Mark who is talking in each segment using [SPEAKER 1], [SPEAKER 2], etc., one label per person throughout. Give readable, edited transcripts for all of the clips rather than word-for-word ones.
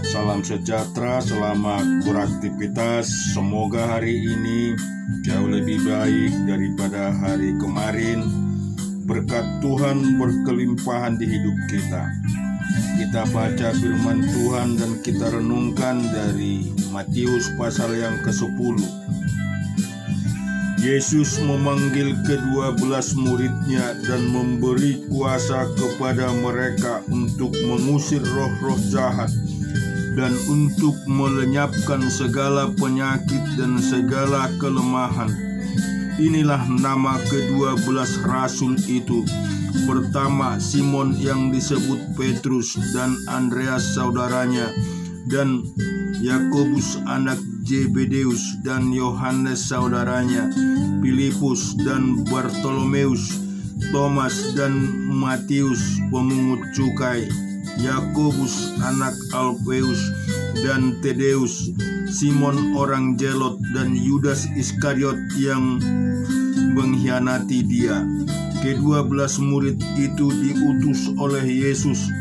[SPEAKER 1] Salam sejahtera, selamat beraktivitas. Semoga hari ini jauh lebih baik daripada hari kemarin. Berkat Tuhan berkelimpahan di hidup kita. Kita baca firman Tuhan dan kita renungkan dari Matius pasal yang ke-10. Yesus memanggil ke-12 muridnya dan memberi kuasa kepada mereka untuk mengusir roh-roh jahat dan untuk melenyapkan segala penyakit dan segala kelemahan. Inilah nama ke-12 rasul itu. Pertama, Simon yang disebut Petrus dan Andreas saudaranya, dan Yakobus anak Zebedeus dan Yohanes saudaranya, Filipus dan Bartolomeus, Thomas dan Matius pemungut cukai, Yakobus anak Alfeus dan Tadeus, Simon orang Zelot dan Yudas Iskariot yang mengkhianati dia. Ke-12 murid itu diutus oleh Yesus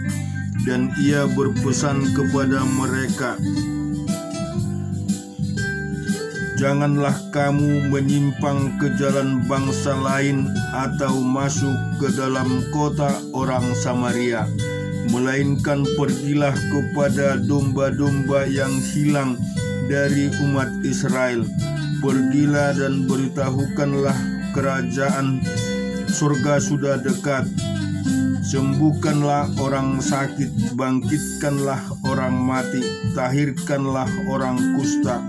[SPEAKER 1] dan ia berpesan kepada mereka, "Janganlah kamu menyimpang ke jalan bangsa lain atau masuk ke dalam kota orang Samaria, melainkan pergilah kepada domba-domba yang hilang dari umat Israel. Pergilah dan beritahukanlah kerajaan surga sudah dekat. Sembuhkanlah orang sakit, bangkitkanlah orang mati, tahirkanlah orang kusta,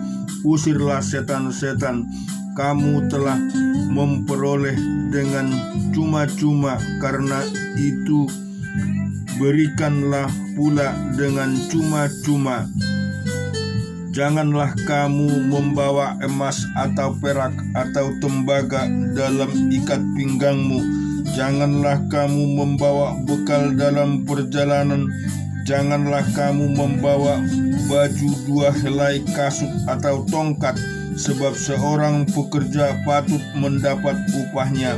[SPEAKER 1] usirlah setan-setan. Kamu telah memperoleh dengan cuma-cuma, karena itu berikanlah pula dengan cuma-cuma. Janganlah kamu membawa emas atau perak atau tembaga dalam ikat pinggangmu. Janganlah kamu membawa bekal dalam perjalanan. Janganlah kamu membawa baju 2 helai kasut atau tongkat, sebab seorang pekerja patut mendapat upahnya.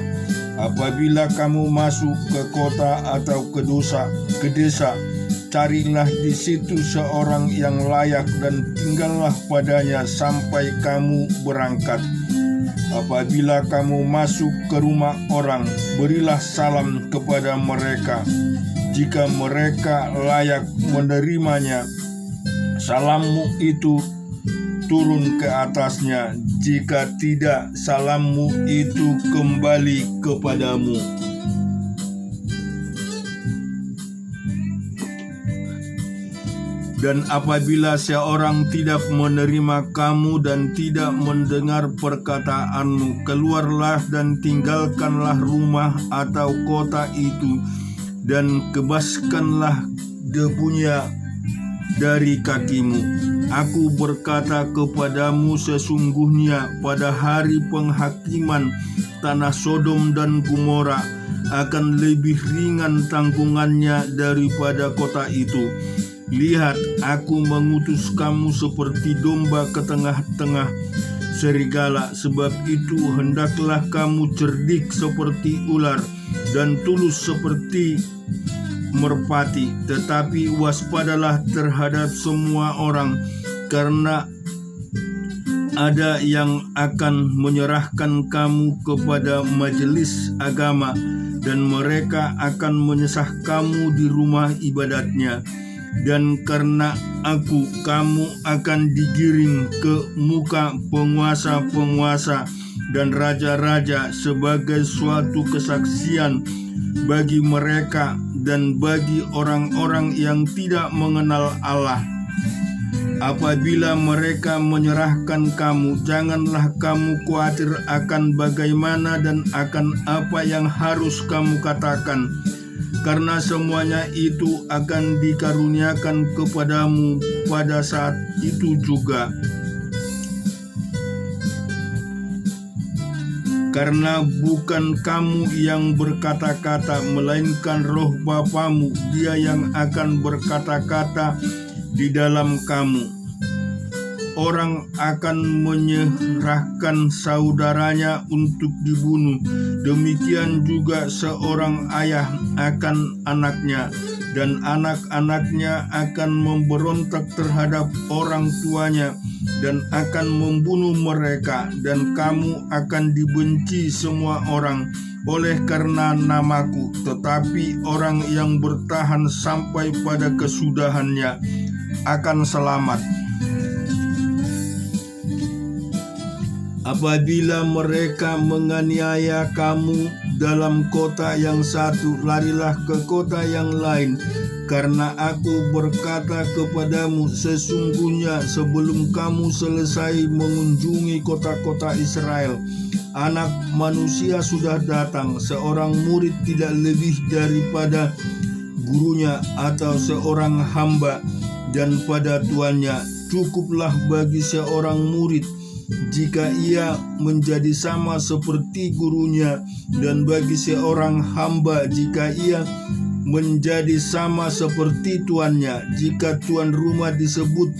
[SPEAKER 1] Apabila kamu masuk ke kota atau ke desa, carilah di situ seorang yang layak dan tinggallah padanya sampai kamu berangkat. Apabila kamu masuk ke rumah orang, berilah salam kepada mereka. Jika mereka layak menerimanya, salammu itu turun ke atasnya. Jika tidak, salammu itu kembali kepadamu." Dan apabila seorang tidak menerima kamu dan tidak mendengar perkataanmu, keluarlah dan tinggalkanlah rumah atau kota itu, dan kebaskanlah debunya dari kakimu. Aku berkata kepadamu, sesungguhnya pada hari penghakiman tanah Sodom dan Gomora akan lebih ringan tanggungannya daripada kota itu. Lihat, aku mengutus kamu seperti domba ke tengah-tengah serigala. Sebab itu hendaklah kamu cerdik seperti ular dan tulus seperti merpati. Tetapi waspadalah terhadap semua orang, karena ada yang akan menyerahkan kamu kepada majelis agama, dan mereka akan menyesah kamu di rumah ibadatnya. Dan karena aku, kamu akan digiring ke muka penguasa-penguasa dan raja-raja sebagai suatu kesaksian bagi mereka dan bagi orang-orang yang tidak mengenal Allah. Apabila mereka menyerahkan kamu, janganlah kamu khawatir akan bagaimana dan akan apa yang harus kamu katakan, karena semuanya itu akan dikaruniakan kepadamu pada saat itu juga. Karena bukan kamu yang berkata-kata, melainkan Roh Bapamu, Dia yang akan berkata-kata di dalam kamu. Orang akan menyerahkan saudaranya untuk dibunuh, demikian juga seorang ayah akan anaknya, dan anak-anaknya akan memberontak terhadap orang tuanya dan akan membunuh mereka, dan kamu akan dibenci semua orang oleh karena namaku, tetapi orang yang bertahan sampai pada kesudahannya akan selamat. Apabila mereka menganiaya kamu dalam kota yang satu, larilah ke kota yang lain, karena aku berkata kepadamu, sesungguhnya sebelum kamu selesai mengunjungi kota-kota Israel, Anak Manusia sudah datang. Seorang murid tidak lebih daripada gurunya atau seorang hamba dan pada tuannya. Cukuplah bagi seorang murid jika ia menjadi sama seperti gurunya, dan bagi seorang hamba jika ia menjadi sama seperti tuannya. Jika tuan rumah disebut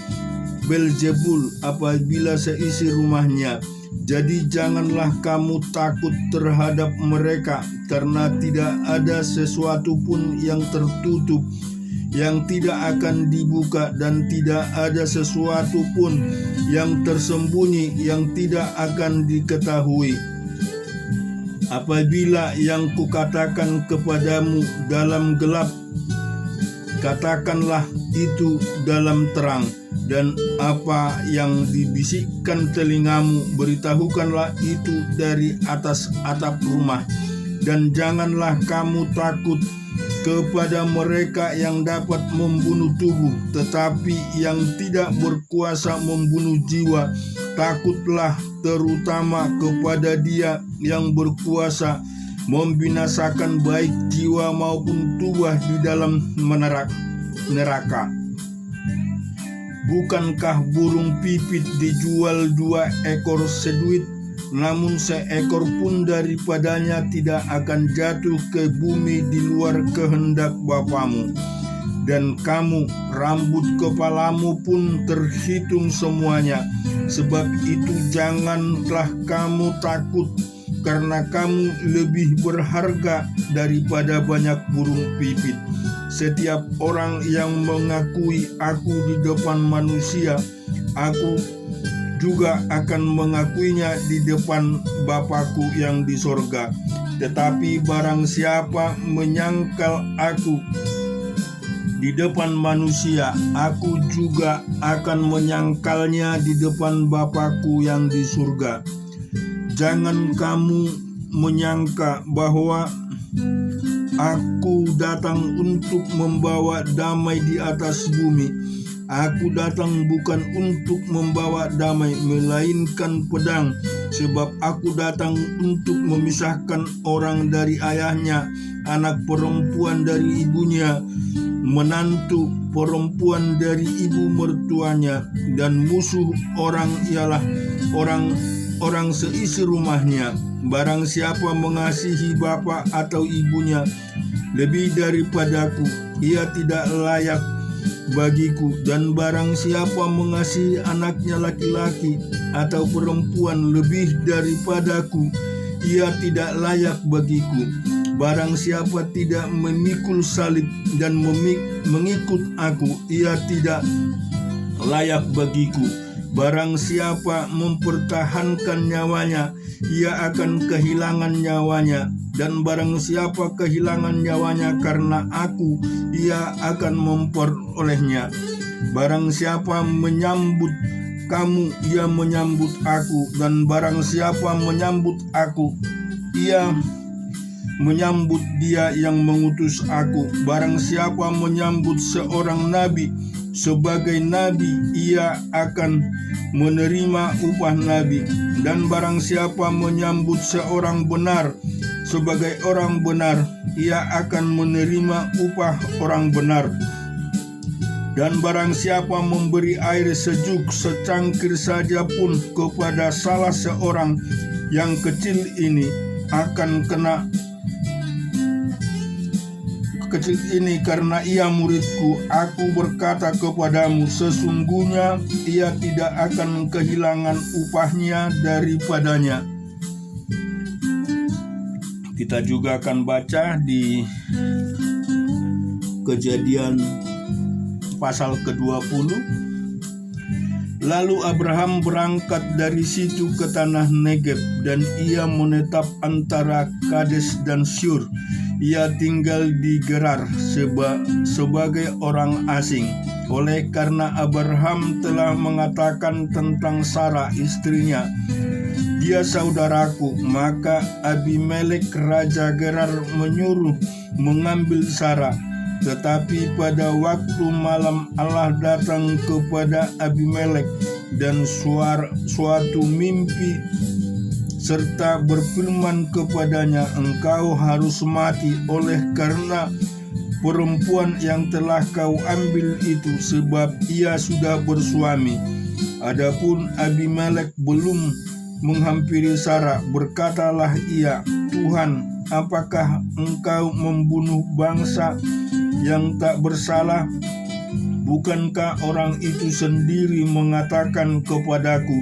[SPEAKER 1] Belzebul apabila seisi rumahnya, jadi janganlah kamu takut terhadap mereka, karena tidak ada sesuatu pun yang tertutup yang tidak akan dibuka, dan tidak ada sesuatu pun yang tersembunyi yang tidak akan diketahui. Apabila yang kukatakan kepadamu dalam gelap, katakanlah itu dalam terang, dan apa yang dibisikkan telingamu, beritahukanlah itu dari atas atap rumah. Dan janganlah kamu takut kepada mereka yang dapat membunuh tubuh, tetapi yang tidak berkuasa membunuh jiwa. Takutlah terutama kepada Dia yang berkuasa membinasakan baik jiwa maupun tubuh di dalam neraka. Bukankah burung pipit dijual 2 ekor seduit? Namun seekor pun daripadanya tidak akan jatuh ke bumi di luar kehendak Bapamu. Dan kamu, rambut kepalamu pun terhitung semuanya. Sebab itu janganlah kamu takut, karena kamu lebih berharga daripada banyak burung pipit. Setiap orang yang mengakui aku di depan manusia, aku juga akan mengakuinya di depan Bapa-Ku yang di sorga. Tetapi barang siapa menyangkal aku di depan manusia, aku juga akan menyangkalnya di depan Bapa-Ku yang di surga. Jangan kamu menyangka bahwa aku datang untuk membawa damai di atas bumi. Aku datang bukan untuk membawa damai, melainkan pedang. Sebab aku datang untuk memisahkan orang dari ayahnya, anak perempuan dari ibunya, menantu perempuan dari ibu mertuanya, dan musuh orang ialah orang seisi rumahnya. Barang siapa mengasihi bapa atau ibunya lebih daripadaku, ia tidak layak bagiku. Dan barang siapa mengasihi anaknya laki-laki atau perempuan lebih daripadaku, ia tidak layak bagiku. Barang siapa tidak memikul salib dan mengikut aku, ia tidak layak bagiku. Barang siapa mempertahankan nyawanya, ia akan kehilangan nyawanya. Dan barang siapa kehilangan nyawanya karena aku, ia akan memperolehnya. Barang siapa menyambut kamu, ia menyambut aku. Dan barang siapa menyambut aku, ia menyambut Dia yang mengutus aku. Barang siapa menyambut seorang nabi sebagai nabi, ia akan menerima upah nabi. Dan barang siapa menyambut seorang benar sebagai orang benar, ia akan menerima upah orang benar. Dan barang siapa memberi air sejuk secangkir saja pun kepada salah seorang yang kecil ini, akan kena kecil ini karena ia muridku. Aku berkata kepadamu, sesungguhnya ia tidak akan kehilangan upahnya daripadanya. Kita juga akan baca di Kejadian pasal ke-20. Lalu Abraham berangkat dari situ ke tanah Negeb, dan ia menetap antara Kades dan Syur. Ia tinggal di Gerar sebagai orang asing. Oleh karena Abraham telah mengatakan tentang Sarah istrinya, "Dia saudaraku," maka Abimelek raja Gerar menyuruh mengambil Sarah. Tetapi pada waktu malam Allah datang kepada Abimelek dan suatu mimpi serta berfirman kepadanya, "Engkau harus mati oleh karena perempuan yang telah kau ambil itu, sebab ia sudah bersuami." Adapun Abimelek belum menghampiri Sarah, berkatalah ia, "Tuhan, apakah engkau membunuh bangsa yang tak bersalah? Bukankah orang itu sendiri mengatakan kepadaku,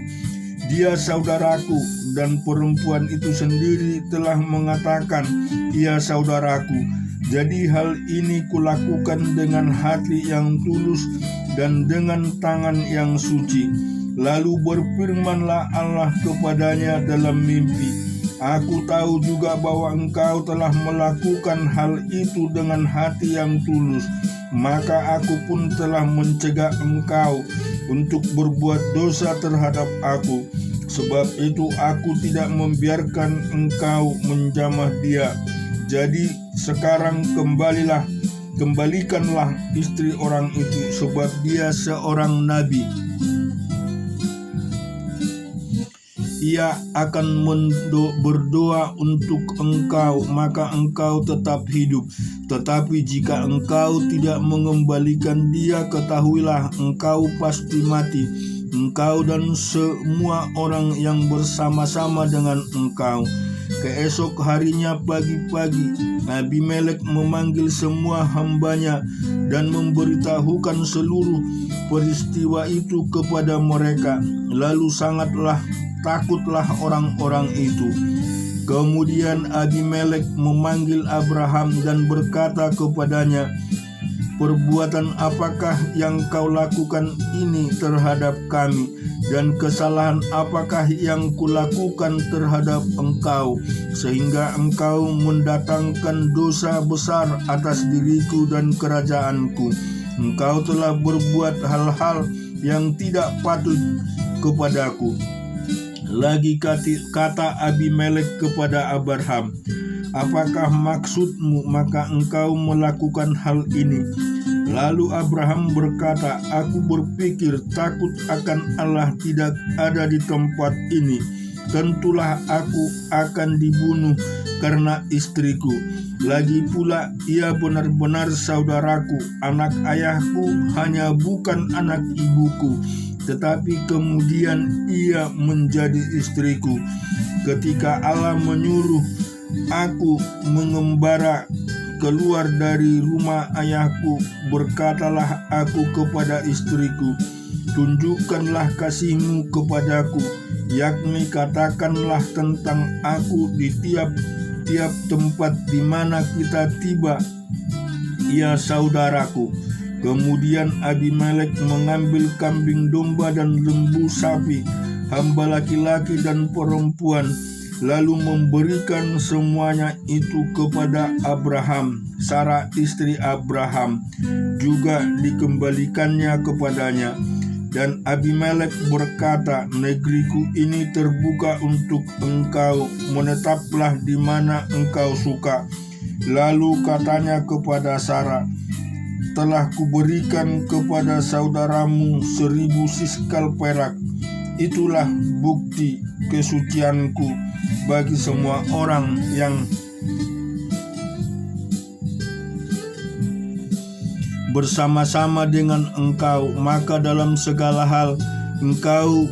[SPEAKER 1] 'Dia saudaraku,' dan perempuan itu sendiri telah mengatakan, 'Ia saudaraku'? Jadi hal ini kulakukan dengan hati yang tulus dan dengan tangan yang suci." Lalu berfirmanlah Allah kepadanya dalam mimpi, "Aku tahu juga bahwa engkau telah melakukan hal itu dengan hati yang tulus, maka aku pun telah mencegah engkau untuk berbuat dosa terhadap aku. Sebab itu aku tidak membiarkan engkau menjamah dia. Jadi sekarang kembalikanlah istri orang itu, sebab dia seorang nabi. Ia akan berdoa untuk engkau, maka engkau tetap hidup. Tetapi jika engkau tidak mengembalikan dia, ketahuilah engkau pasti mati, engkau dan semua orang yang bersama-sama dengan engkau." Keesok harinya pagi-pagi, Abimelek memanggil semua hambanya dan memberitahukan seluruh peristiwa itu kepada mereka. Lalu takutlah orang-orang itu. Kemudian Abimelek memanggil Abraham dan berkata kepadanya, "Perbuatan apakah yang kau lakukan ini terhadap kami, dan kesalahan apakah yang kulakukan terhadap engkau, sehingga engkau mendatangkan dosa besar atas diriku dan kerajaanku? Engkau telah berbuat hal-hal yang tidak patut kepadaku." Lagi kata Abimelek kepada Abraham, "Apakah maksudmu maka engkau melakukan hal ini?" Lalu Abraham berkata, "Aku berpikir takut akan Allah tidak ada di tempat ini. Tentulah aku akan dibunuh karena istriku. Lagi pula ia benar-benar saudaraku, anak ayahku, hanya bukan anak ibuku. Tetapi kemudian ia menjadi istriku. Ketika Allah menyuruh aku mengembara keluar dari rumah ayahku, berkatalah aku kepada istriku, 'Tunjukkanlah kasihmu kepadaku, yakni katakanlah tentang aku di tiap-tiap tempat di mana kita tiba, ia saudaraku.' Kemudian Abimelek mengambil kambing domba dan lembu sapi, hamba laki-laki dan perempuan, lalu memberikan semuanya itu kepada Abraham. Sarah istri Abraham juga dikembalikannya kepadanya. Dan Abimelek berkata, 'Negeriku ini terbuka untuk engkau, menetaplah di mana engkau suka.' Lalu katanya kepada Sarah, 'Telah kuberikan kepada saudaramu 1000 siskal perak. Itulah bukti kesucianku bagi semua orang yang bersama-sama dengan engkau, maka dalam segala hal engkau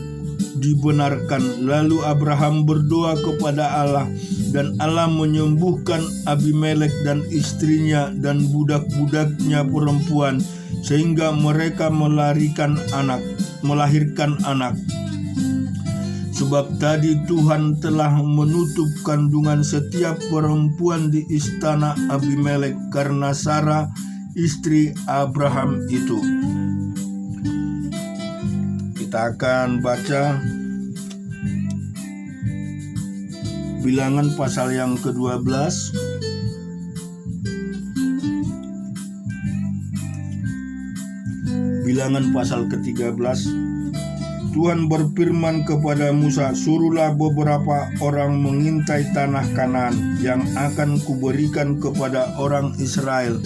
[SPEAKER 1] dibenarkan.' Lalu Abraham berdoa kepada Allah, dan Allah menyembuhkan Abimelek dan istrinya dan budak-budaknya perempuan, sehingga mereka melahirkan anak. Sebab tadi Tuhan telah menutup kandungan setiap perempuan di istana Abimelek, karena Sarah istri Abraham itu. Kita akan baca Bilangan pasal yang ke-12 Bilangan pasal ke-13. Tuhan berfirman kepada Musa, "Suruhlah beberapa orang mengintai tanah Kanaan yang akan kuberikan kepada orang Israel.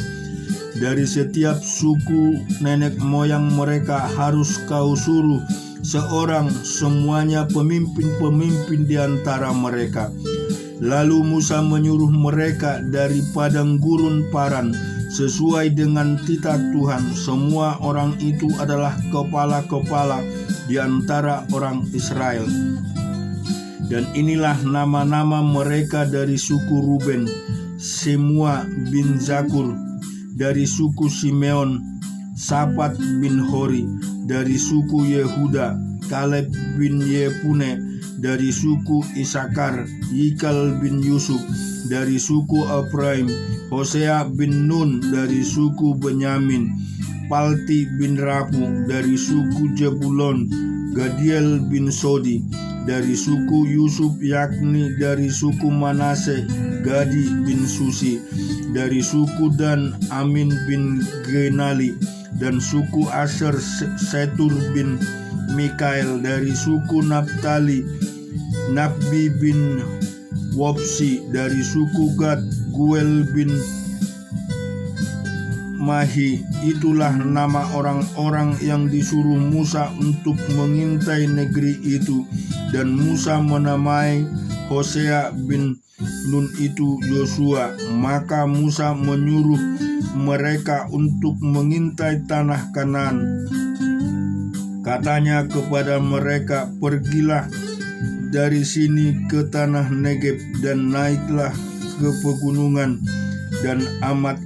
[SPEAKER 1] Dari setiap suku nenek moyang mereka harus kau suruh seorang, semuanya pemimpin-pemimpin di antara mereka." Lalu Musa menyuruh mereka dari padang gurun Paran sesuai dengan titah Tuhan. Semua orang itu adalah kepala-kepala di antara orang Israel. Dan inilah nama-nama mereka dari suku Ruben: Semua bin Zakur; dari suku Simeon, Safat bin Hori; dari suku Yehuda, Kaleb bin Yefune; dari suku Isakar, Yikal bin Yusuf; dari suku Efraim, Hosea bin Nun; dari suku Benyamin, Palti bin Rafu; dari suku Jebulon, Gadiel bin Sodi; dari suku Yusuf yakni dari suku Manase, Gadi bin Susi; dari suku Dan, Amin bin Genali; dan suku Aser, Setur bin Mikael; dari suku Naftali, Nabbi bin Wopsi; dari suku Gad, Guel bin Mahi. Itulah nama orang-orang yang disuruh Musa untuk mengintai negeri itu. Dan Musa menamai Hosea bin Nun itu Yosua. Maka Musa menyuruh mereka untuk mengintai tanah Kanaan. Katanya kepada mereka, "Pergilah dari sini ke tanah Negeb dan naiklah ke pegunungan dan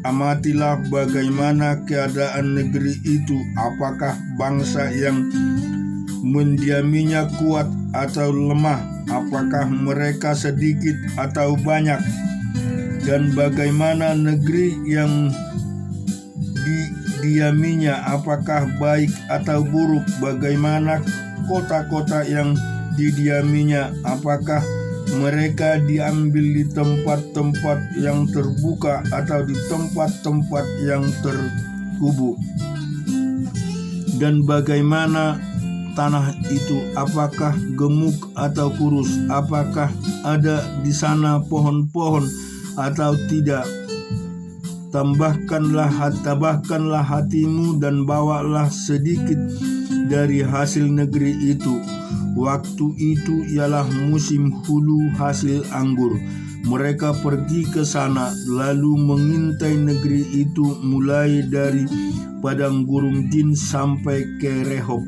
[SPEAKER 1] amatilah bagaimana keadaan negeri itu, apakah bangsa yang mendiaminya kuat atau lemah, apakah mereka sedikit atau banyak, dan bagaimana negeri yang didiaminya, apakah baik atau buruk, bagaimana kota-kota yang didiaminya, apakah mereka diambil di tempat-tempat yang terbuka atau di tempat-tempat yang terkubur, dan bagaimana tanah itu, apakah gemuk atau kurus, apakah ada di sana pohon-pohon atau tidak. Tambahkanlah hatimu dan bawalah sedikit dari hasil negeri itu." Waktu itu ialah musim hulu hasil anggur. Mereka pergi ke sana lalu mengintai negeri itu mulai dari padang gurun Din sampai ke Rehob,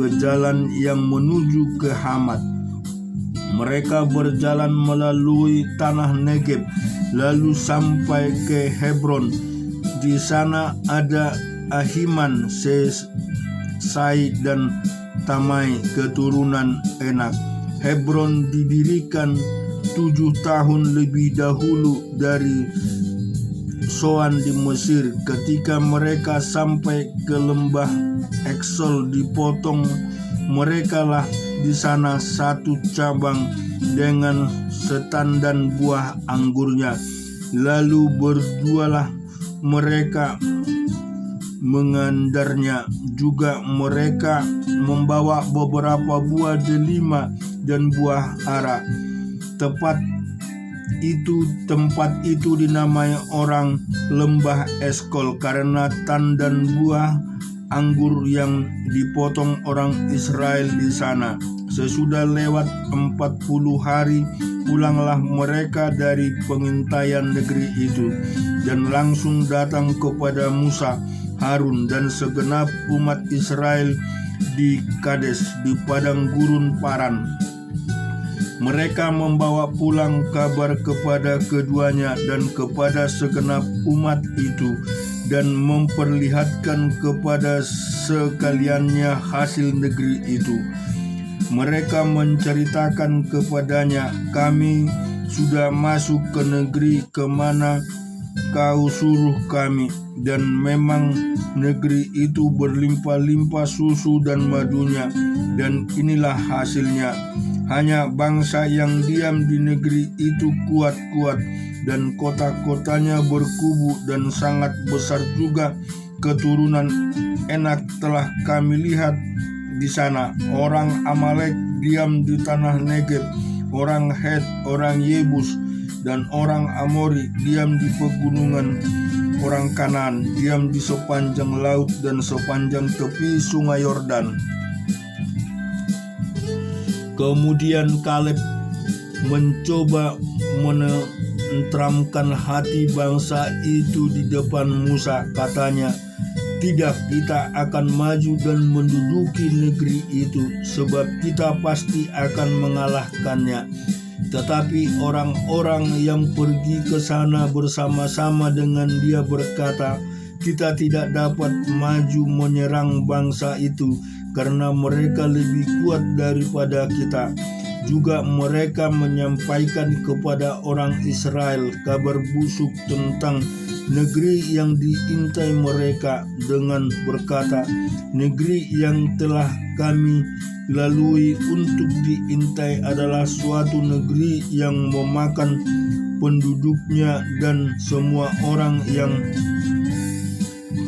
[SPEAKER 1] ke jalan yang menuju ke Hamat. Mereka berjalan melalui tanah Negeb lalu sampai ke Hebron. Di sana ada Ahiman, Sesai dan Tamai, keturunan Enak. Hebron didirikan 7 tahun lebih dahulu dari Soan di Mesir. Ketika mereka sampai ke lembah Eksol dipotong merekalah di sana satu cabang dengan setandan buah anggurnya. Lalu berdualah mereka mengandarnya. Juga mereka membawa beberapa buah delima dan buah ara. Tempat itu dinamai orang lembah Eskol karena tandan buah anggur yang dipotong orang Israel di sana. Sesudah lewat 40 hari pulanglah mereka dari pengintaian negeri itu dan langsung datang kepada Musa, Harun dan segenap umat Israel di Kades di padang gurun Paran. Mereka membawa pulang kabar kepada keduanya dan kepada segenap umat itu dan memperlihatkan kepada sekaliannya hasil negeri itu. Mereka menceritakan kepadanya, "Kami sudah masuk ke negeri kemana kau suruh kami, dan memang negeri itu berlimpah-limpah susu dan madunya, dan inilah hasilnya. Hanya bangsa yang diam di negeri itu kuat-kuat, dan kota-kotanya berkubu dan sangat besar juga. Keturunan Enak telah kami lihat di sana. Orang Amalek diam di tanah Negeb, orang Het, orang Yebus, dan orang Amori diam di pegunungan. Orang Kanaan diam di sepanjang laut dan sepanjang tepi sungai Yordan. Kemudian Kaleb mencoba menenteramkan hati bangsa itu di depan Musa. Katanya, "Tidak, kita akan maju dan menduduki negeri itu, sebab kita pasti akan mengalahkannya." Tetapi orang-orang yang pergi ke sana bersama-sama dengan dia berkata, "Kita tidak dapat maju menyerang bangsa itu, karena mereka lebih kuat daripada kita." Juga mereka menyampaikan kepada orang Israel kabar busuk tentang negeri yang diintai mereka dengan berkata, "Negeri yang telah kami lalui untuk diintai adalah suatu negeri yang memakan penduduknya, dan semua orang yang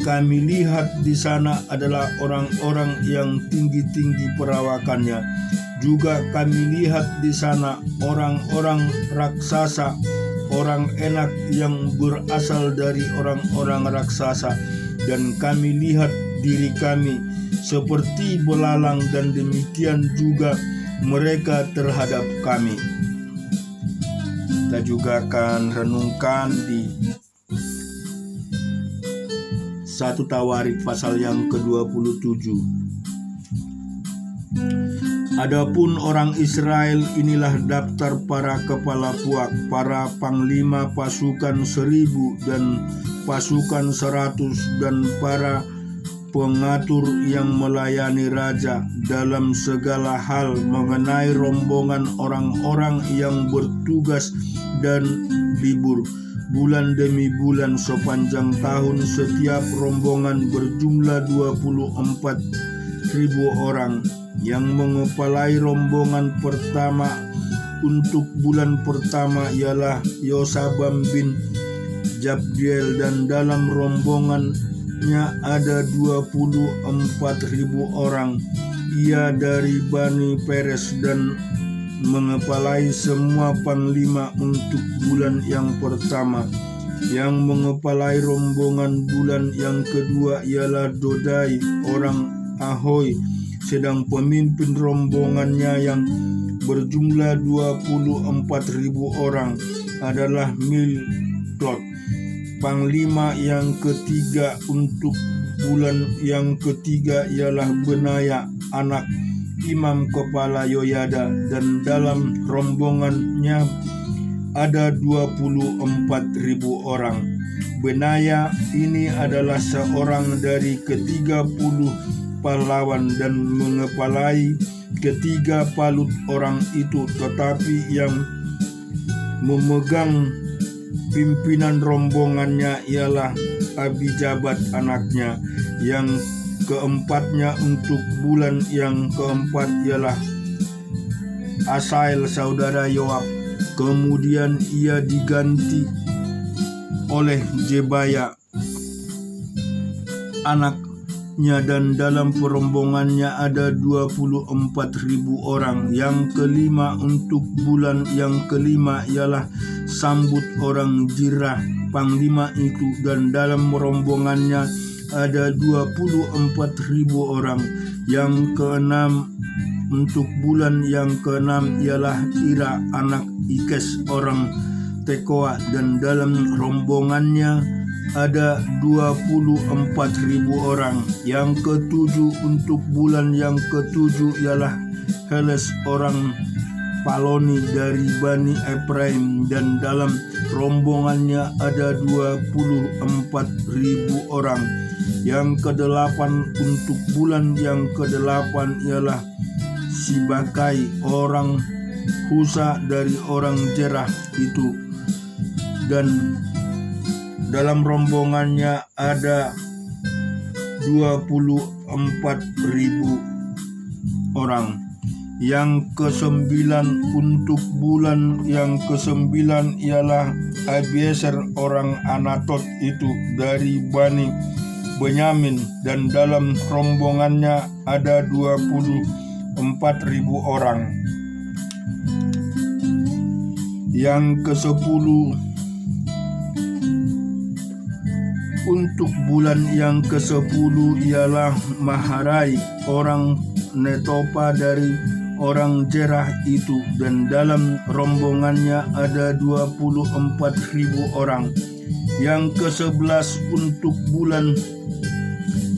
[SPEAKER 1] kami lihat di sana adalah orang-orang yang tinggi-tinggi perawakannya. Juga kami lihat di sana orang-orang raksasa, orang Enak yang berasal dari orang-orang raksasa, dan kami lihat diri kami seperti belalang, dan demikian juga mereka terhadap kami." Kita juga akan renungkan di 1 Tawarik pasal yang ke-27. Adapun orang Israel, inilah daftar para kepala puak, para panglima pasukan 1000 dan pasukan 100, dan para pengatur yang melayani raja dalam segala hal mengenai rombongan orang-orang yang bertugas dan libur, bulan demi bulan sepanjang tahun. Setiap rombongan berjumlah 24.000 orang. Yang mengepalai rombongan pertama untuk bulan pertama ialah Yosabam bin Jabdiel, dan dalam rombongannya ada 24.000 orang. Ia dari Bani Peres dan mengepalai semua panglima untuk bulan yang pertama. Yang mengepalai rombongan bulan yang kedua ialah Dodai orang Ahoy, sedang pemimpin rombongannya yang berjumlah 24.000 orang adalah Milklot. Panglima yang ketiga untuk bulan yang ketiga ialah Benaya anak imam kepala Yoyada, dan dalam rombongannya ada 24.000 orang. Benaya ini adalah seorang dari ke-30 pahlawan dan mengepalai ketiga palut orang itu, tetapi yang memegang pimpinan rombongannya ialah Abijabat anaknya. Yang keempatnya untuk bulan yang keempat ialah Asael saudara Yoab. Kemudian ia diganti oleh Jebaya anaknya, dan dalam perombongannya ada 24.000 orang. Yang kelima untuk bulan yang kelima ialah Sambut orang Jirah, panglima itu, dan dalam rombongannya ada 24.000 orang. Yang keenam untuk bulan yang keenam ialah Ira anak Ikes orang Tekoa, dan dalam rombongannya ada 24.000 orang. Yang ketujuh untuk bulan yang ketujuh ialah Heles orang Paloni dari Bani Efraim, dan dalam rombongannya ada 24.000 orang. Yang kedelapan untuk bulan yang kedelapan ialah Sibakai orang Husa dari orang Jerah itu, dan dalam rombongannya ada 24.000 orang. Yang ke-9 untuk bulan yang ke-9 ialah Abiezer orang Anatot itu dari Bani Benyamin, dan dalam rombongannya ada 24.000 orang. Yang ke-10 untuk bulan yang ke-10 ialah Maharai orang Netopa dari orang Jerah itu, dan dalam rombongannya ada 24.000 orang. Yang ke-11 untuk bulan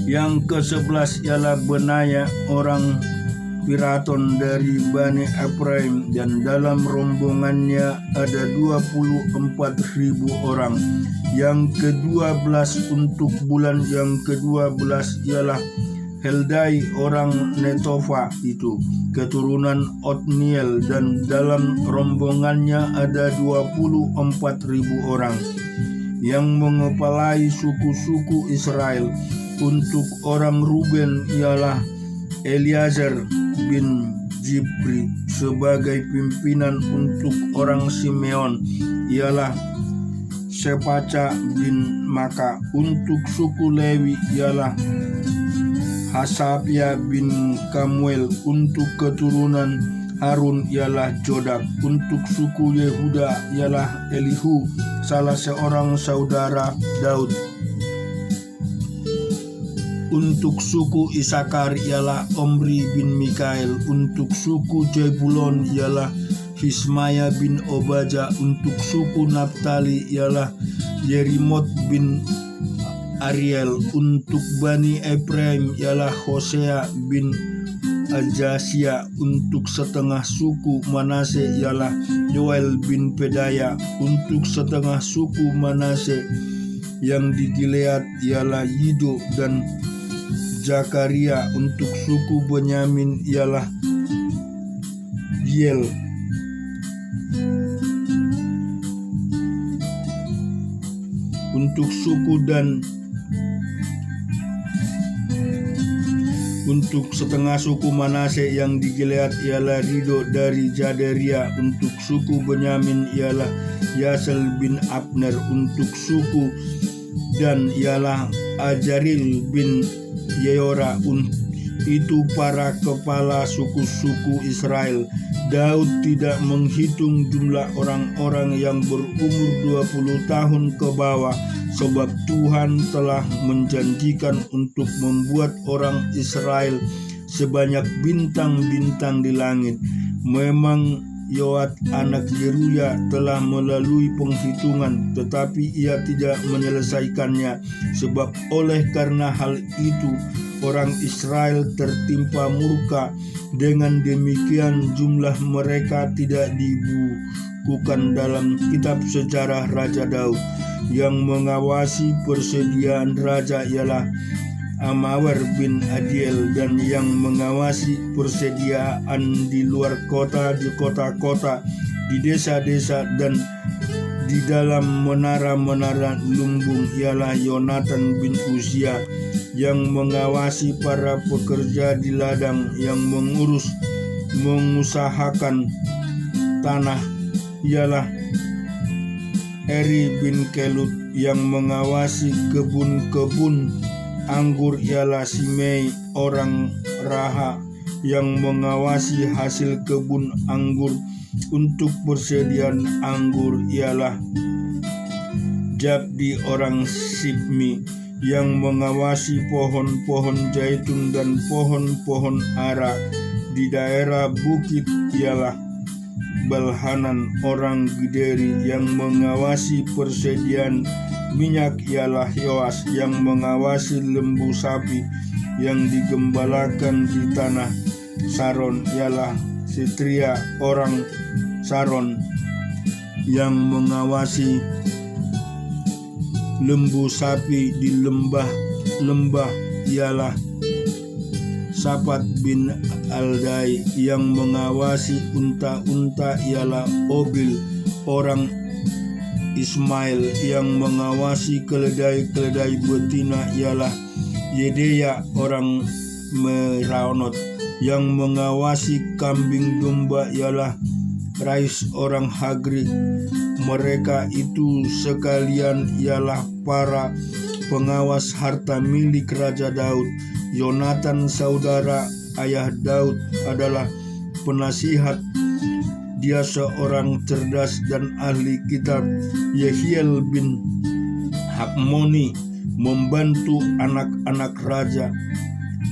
[SPEAKER 1] yang ke-11 ialah Benaya orang Piraton dari Bani Efraim, dan dalam rombongannya ada 24.000 orang. Yang ke-12 untuk bulan yang ke-12 ialah Heldai orang Netofa itu, keturunan Otniel, dan dalam rombongannya ada 24.000 orang. Yang mengepalai suku-suku Israel untuk orang Ruben ialah Eliazar bin Jibri, sebagai pimpinan untuk orang Simeon ialah Sepaca bin Maka, untuk suku Lewi ialah Hasabia bin Kamuel, untuk keturunan Harun ialah Jodak, untuk suku Yehuda ialah Elihu, salah seorang saudara Daud. Untuk suku Isakar ialah Omri bin Mikael, untuk suku Zebulon ialah Hismaya bin Obaja, untuk suku Naftali ialah Yerimot bin Ariel, untuk Bani Efraim ialah Hosea bin Ajasia, untuk setengah suku Manase ialah Yoel bin Pedaya, untuk setengah suku Manase yang di Gilead ialah Yido dan Zakaria, untuk suku Benyamin ialah Yel. Untuk suku Dan, untuk setengah suku Manase yang di Gilead ialah Rido dari Jaderia, untuk suku Benyamin ialah Yasel bin Abner, untuk suku Dan ialah Ajaril bin Yeora. Itu para kepala suku-suku Israel. Daud tidak menghitung jumlah orang-orang yang berumur 20 tahun ke bawah, sebab Tuhan telah menjanjikan untuk membuat orang Israel sebanyak bintang-bintang di langit. Memang Yoat anak Yeruya telah melalui penghitungan, tetapi ia tidak menyelesaikannya, sebab oleh karena hal itu orang Israel tertimpa murka. Dengan demikian jumlah mereka tidak dibukukan dalam kitab sejarah Raja Daud. Yang mengawasi persediaan raja ialah Amawer bin Adiel, dan yang mengawasi persediaan di luar kota, di kota-kota, di desa-desa, dan di dalam menara-menara lumbung ialah Yonatan bin Uzia. Yang mengawasi para pekerja di ladang yang mengusahakan tanah ialah Eri bin Kelut. Yang mengawasi kebun-kebun anggur ialah Simei orang Raha. Yang mengawasi hasil kebun anggur untuk persediaan anggur ialah Jabdi orang Sibmi. Yang mengawasi pohon-pohon zaitun dan pohon-pohon ara di daerah bukit ialah Balhanan orang Gideri. Yang mengawasi persediaan minyak ialah Yoas. Yang mengawasi lembu sapi yang digembalakan di tanah Saron ialah Sitria orang Saron. Yang mengawasi lembu sapi di lembah ialah Safat bin Aldai. Yang mengawasi unta-unta ialah Obil orang Ismail. Yang mengawasi keledai-keledai betina ialah Yedeya orang Meronot. Yang mengawasi kambing domba ialah Rais orang Hagri. Mereka itu sekalian ialah para pengawas harta milik Raja Daud. Yonatan saudara ayah Daud adalah penasihat. Dia seorang cerdas dan ahli kitab. Yehiel bin Hakmoni membantu anak-anak raja.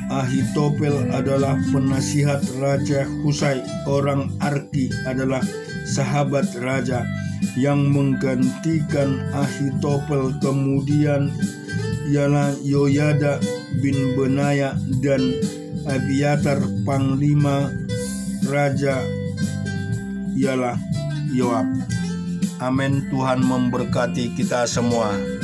[SPEAKER 1] Ahitofel adalah penasihat raja. Husai orang Arki adalah sahabat raja. Yang menggantikan Ahitofel kemudian ialah Yoyada bin Benaya dan Abiatar. Panglima raja ialah Yoab. Amin. Tuhan memberkati kita semua.